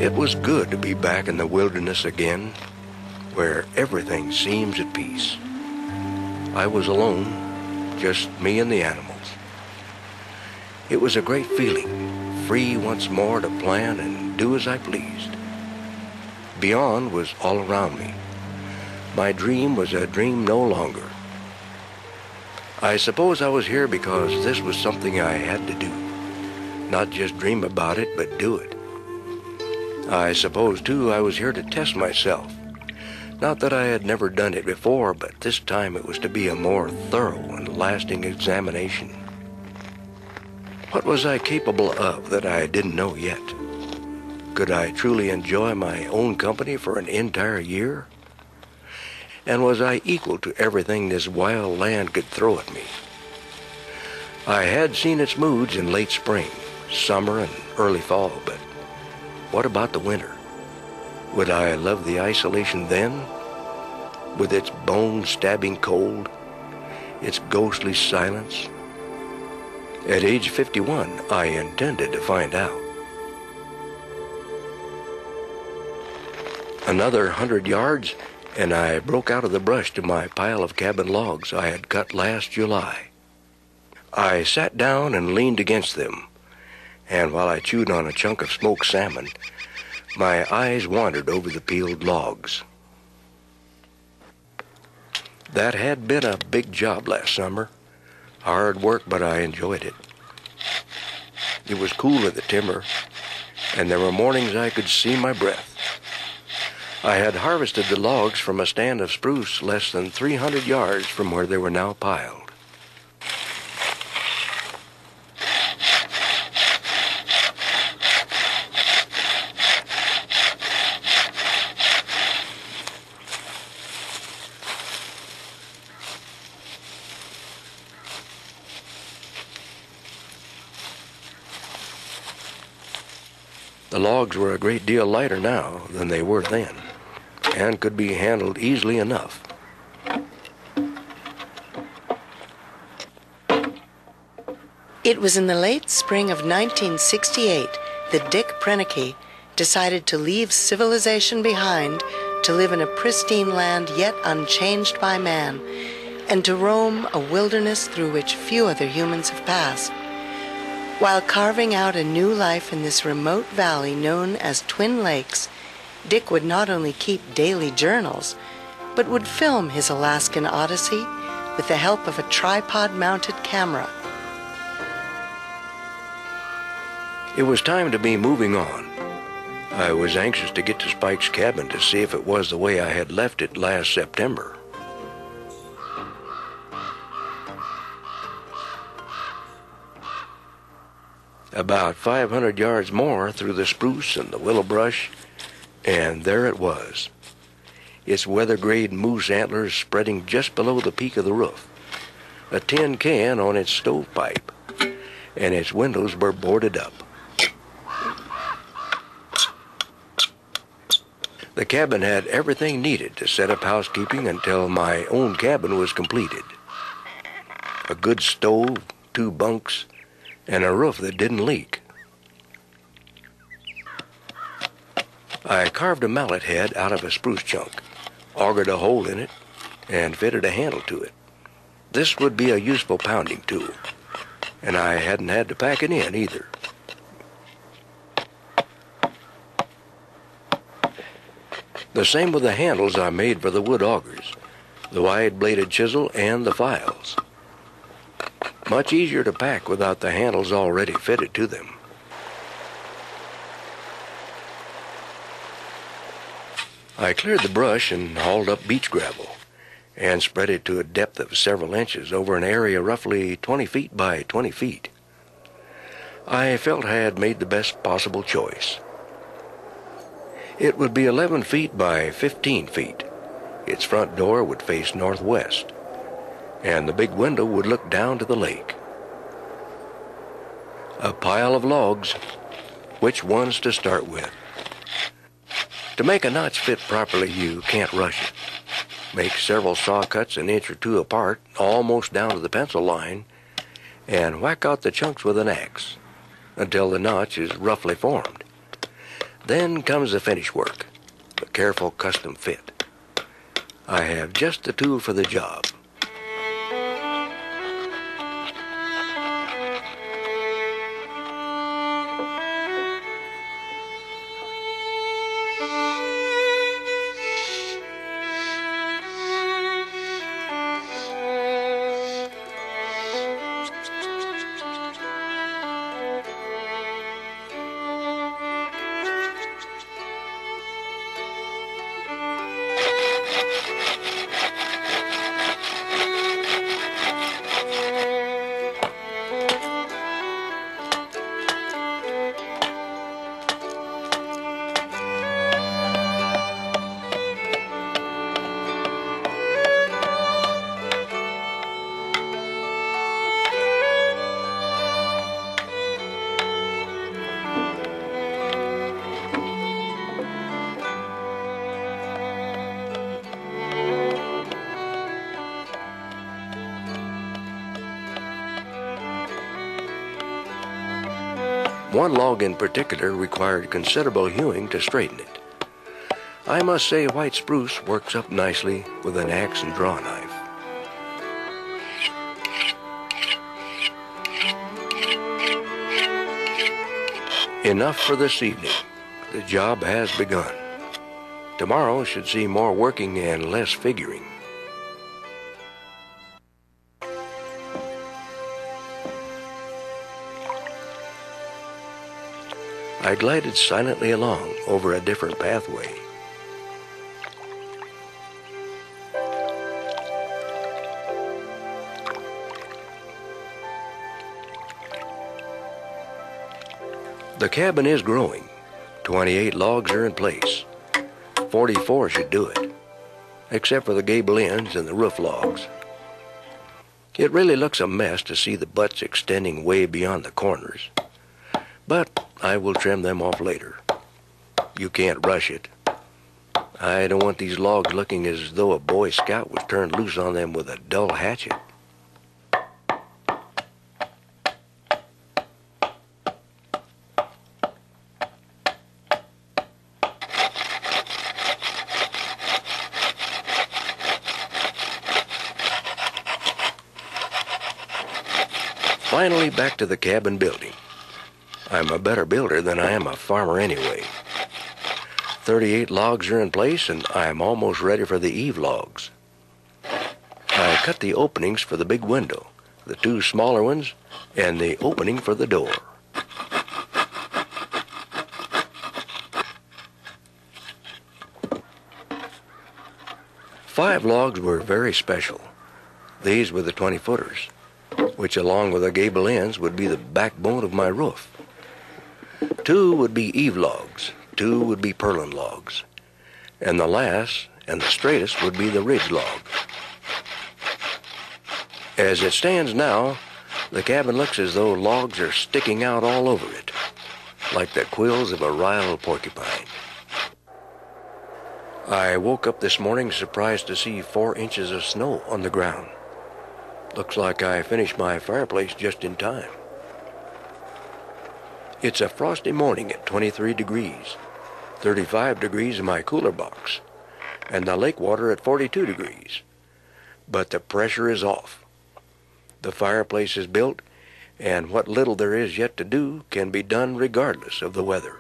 It was good to be back in the wilderness again, where everything seems at peace. I was alone, just me and the animals. It was a great feeling, free once more to plan and do as I pleased. Beyond was all around me. My dream was a dream no longer. I suppose I was here because this was something I had to do. Not just dream about it, but do it. I suppose, too, I was here to test myself. Not that I had never done it before, but this time it was to be a more thorough and lasting examination. What was I capable of that I didn't know yet? Could I truly enjoy my own company for an entire year? And was I equal to everything this wild land could throw at me? I had seen its moods in late spring, summer, and early fall, but what about the winter? Would I love the isolation then? With its bone-stabbing cold, its ghostly silence? At age 51, I intended to find out. Another 100 yards, and I broke out of the brush to my pile of cabin logs I had cut last July. I sat down and leaned against them, and while I chewed on a chunk of smoked salmon, my eyes wandered over the peeled logs. That had been a big job last summer. Hard work, but I enjoyed it. It was cool in the timber, and there were mornings I could see my breath. I had harvested the logs from a stand of spruce less than 300 yards from where they were now piled. The logs were a great deal lighter now than they were then, and could be handled easily enough. It was in the late spring of 1968 that Dick Prenneke decided to leave civilization behind to live in a pristine land yet unchanged by man, and to roam a wilderness through which few other humans have passed. While carving out a new life in this remote valley known as Twin Lakes, Dick would not only keep daily journals, but would film his Alaskan odyssey with the help of a tripod-mounted camera. It was time to be moving on. I was anxious to get to Spike's cabin to see if it was the way I had left it last September. About 500 yards more through the spruce and the willow brush, and there it was. Its weather-grade moose antlers spreading just below the peak of the roof, a tin can on its stovepipe, and its windows were boarded up. The cabin had everything needed to set up housekeeping until my own cabin was completed. A good stove, 2 bunks, and a roof that didn't leak. I carved a mallet head out of a spruce chunk, augered a hole in it, and fitted a handle to it. This would be a useful pounding tool, and I hadn't had to pack it in either. The same with the handles I made for the wood augers, the wide-bladed chisel, and the files. Much easier to pack without the handles already fitted to them. I cleared the brush and hauled up beach gravel and spread it to a depth of several inches over an area roughly 20 feet by 20 feet. I felt I had made the best possible choice. It would be 11 feet by 15 feet. Its front door would face northwest, and the big window would look down to the lake. A pile of logs. Which ones to start with? To make a notch fit properly, you can't rush it. Make several saw cuts an inch or 2 apart, almost down to the pencil line, and whack out the chunks with an axe until the notch is roughly formed. Then comes the finish work, the careful custom fit. I have just the tool for the job. One log in particular required considerable hewing to straighten it. I must say white spruce works up nicely with an axe and draw knife. Enough for this evening. The job has begun. Tomorrow should see more working and less figuring. I glided silently along over a different pathway. The cabin is growing. 28 logs are in place. 44 should do it, except for the gable ends and the roof logs. It really looks a mess to see the butts extending way beyond the corners, but I will trim them off later. You can't rush it. I don't want these logs looking as though a Boy Scout was turned loose on them with a dull hatchet. Finally, back to the cabin building. I'm a better builder than I am a farmer anyway. 38 logs are in place, and I am almost ready for the eave logs. I cut the openings for the big window, the 2 smaller ones, and the opening for the door. Five logs were very special. These were the 20-footers, which along with the gable ends would be the backbone of my roof. 2 would be eave logs, 2 would be purlin logs, and the last and the straightest would be the ridge log. As it stands now, the cabin looks as though logs are sticking out all over it, like the quills of a riled porcupine. I woke up this morning surprised to see 4 inches of snow on the ground. Looks like I finished my fireplace just in time. It's a frosty morning at 23 degrees, 35 degrees in my cooler box, and the lake water at 42 degrees. But the pressure is off. The fireplace is built, and what little there is yet to do can be done regardless of the weather.